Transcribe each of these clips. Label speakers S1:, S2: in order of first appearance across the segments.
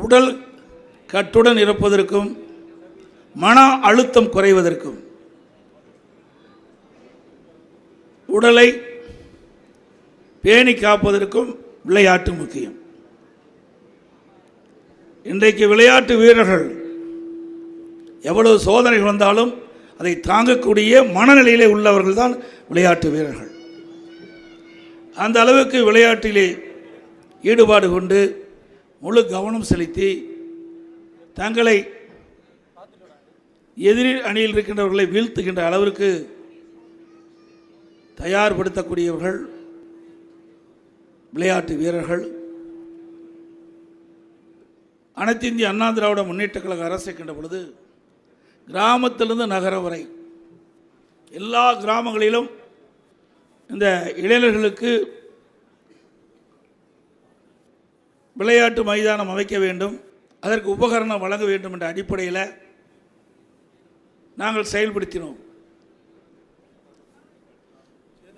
S1: உடல் கட்டுடன் இருப்பதற்கும் மன அழுத்தம் குறைவதற்கும் உடலை பேணி காப்பதற்கும் விளையாட்டு முக்கியம். இன்றைக்கு விளையாட்டு வீரர்கள் எவ்வளவு சோதனைகள் வந்தாலும் அதை தாங்கக்கூடிய மனநிலையிலே உள்ளவர்கள் தான் விளையாட்டு வீரர்கள். அந்த அளவுக்கு விளையாட்டிலே ஈடுபாடு கொண்டு முழு கவனம் செலுத்தி தங்களை எதிரி அணியில் இருக்கின்றவர்களை வீழ்த்துகின்ற அளவிற்கு தயார்படுத்தக்கூடியவர்கள் விளையாட்டு வீரர்கள். அனைத்து இந்திய அண்ணா திராவிட முன்னேற்ற கழக அரசு இருக்கின்ற பொழுது கிராமத்திலிருந்து நகரம் வரை எல்லா கிராமங்களிலும் இந்த இளைஞர்களுக்கு விளையாட்டு மைதானம் அமைக்க வேண்டும், அதற்கு உபகரணம் வழங்க வேண்டும் என்ற அடிப்படையில் நாங்கள் செயல்படுத்தினோம்.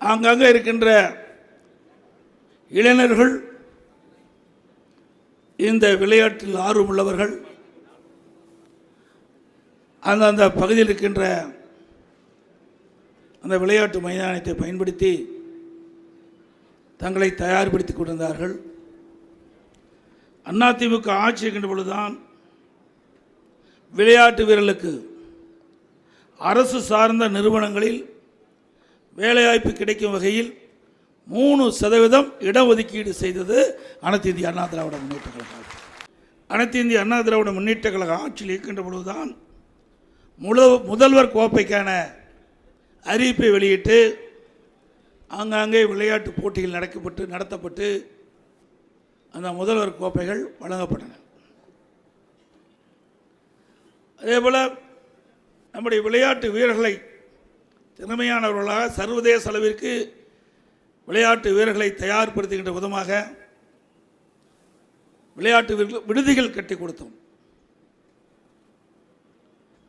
S1: அங்கங்கே இருக்கின்ற இளைஞர்கள், இந்த விளையாட்டில் ஆர்வமுள்ளவர்கள் அந்த பகுதியில் இருக்கின்ற அந்த விளையாட்டு மைதானத்தை பயன்படுத்தி தங்களை தயார்படுத்திக் கொண்டிருந்தார்கள். அதிமுக ஆட்சி இருக்கின்ற பொழுதுதான் விளையாட்டு வீரர்களுக்கு அரசு சார்ந்த நிறுவனங்களில் வேலைவாய்ப்பு கிடைக்கும் வகையில் 3% இடஒதுக்கீடு செய்தது அனைத்து இந்திய அண்ணா திராவிட முன்னேற்ற கழகம். அனைத்து இந்திய அண்ணா திராவிட முன்னேற்ற கழக ஆட்சியில் இருக்கின்ற பொழுதுதான் முதல்வர் கோப்பைக்கான அறிவிப்பை வெளியிட்டு ஆங்காங்கே விளையாட்டு போட்டிகள் நடத்தப்பட்டு அந்த முதல்வர் கோப்பைகள் வழங்கப்பட்டன. அதேபோல் நம்முடைய விளையாட்டு வீரர்களை திறமையானவர்களாக சர்வதேச அளவிற்கு விளையாட்டு வீரர்களை தயார்படுத்துகின்ற விதமாக விளையாட்டு விடுதிகள் கட்டி கொடுத்தோம்.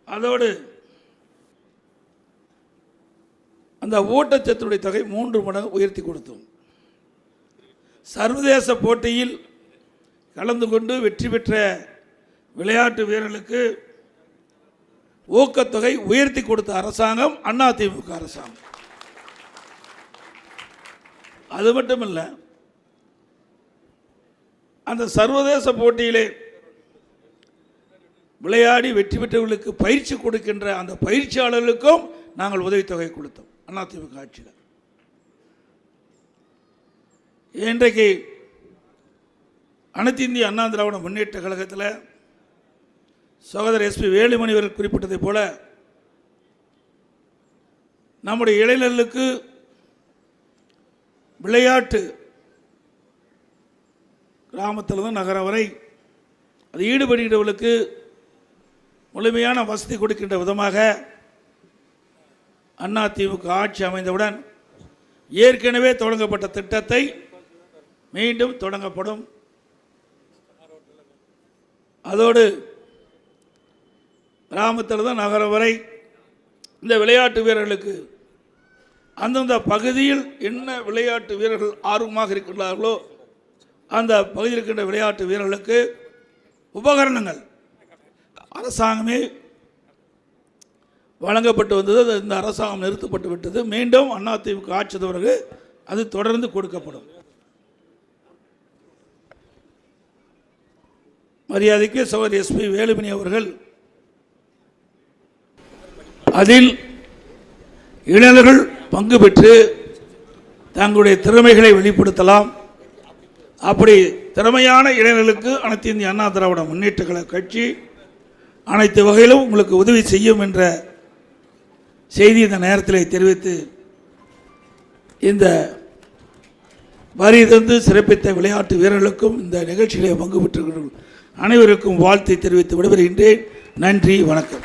S1: அதோடு அந்த ஊட்டச்சத்துடைய தொகை 3 மடங்கு உயர்த்தி கொடுத்தோம். சர்வதேச போட்டியில் கலந்து கொண்டு வெற்றி பெற்ற விளையாட்டு வீரர்களுக்கு ஊக்கத்தொகை உயர்த்தி கொடுத்த அரசாங்கம் அதிமுக அரசாங்கம். அது மட்டுமல்ல, அந்த சர்வதேச போட்டியிலே விளையாடி வெற்றி பெற்றவர்களுக்கு பயிற்சி கொடுக்கின்ற அந்த பயிற்சியாளர்களுக்கும் நாங்கள் உதவித்தொகை கொடுத்தோம் அதிமுக ஆட்சியில். இன்றைக்கு அனைத்து இந்திய அண்ணா திராவிட முன்னேற்ற கழகத்தில் சகோதரர் SP வேலுமணி அவர்கள் குறிப்பிட்டதை போல நம்முடைய இளைஞர்களுக்கு விளையாட்டு கிராமத்திலிருந்து நகரம் வரை அது ஈடுபடுகிறவர்களுக்கு முழுமையான வசதி கொடுக்கின்ற விதமாக அதிமுக ஆட்சி அமைந்தவுடன் ஏற்கனவே தொடங்கப்பட்ட திட்டத்தை மீண்டும் தொடங்கப்படும். அதோடு கிராமத்திலிருந்து நகரம் வரை இந்த விளையாட்டு வீரர்களுக்கு அந்தந்த பகுதியில் என்ன விளையாட்டு வீரர்கள் ஆர்வமாக இருக்கின்றார்களோ அந்த பகுதியில் இருக்கின்ற விளையாட்டு வீரர்களுக்கு உபகரணங்கள் அரசாங்கமே வழங்கப்பட்டு வந்தது. இந்த அரசாங்கம் நிறுத்தப்பட்டு விட்டது. மீண்டும் அதிமுக ஆட்சி பிறகு அது தொடர்ந்து கொடுக்கப்படும். மரியாதைக்கு சகோதரி SP வேலுமணி அவர்கள் அதில் இளைஞர்கள் பங்கு பெற்று தங்களுடைய திறமைகளை வெளிப்படுத்தலாம். அப்படி திறமையான இளைஞர்களுக்கு அனைத்து இந்திய அண்ணா திராவிட முன்னேற்ற கழக கட்சி அனைத்து வகையிலும் உங்களுக்கு உதவி செய்யும் என்ற செய்தி இந்த நேரத்தில் தெரிவித்து இந்த வரி தந்து சிறப்பித்த விளையாட்டு வீரர்களுக்கும் இந்த நிகழ்ச்சியிலே பங்கு பெற்றிருக்கிறவர்கள் அனைவருக்கும் வாழ்த்தை தெரிவித்து விடைபெறுகின்றேன். நன்றி, வணக்கம்.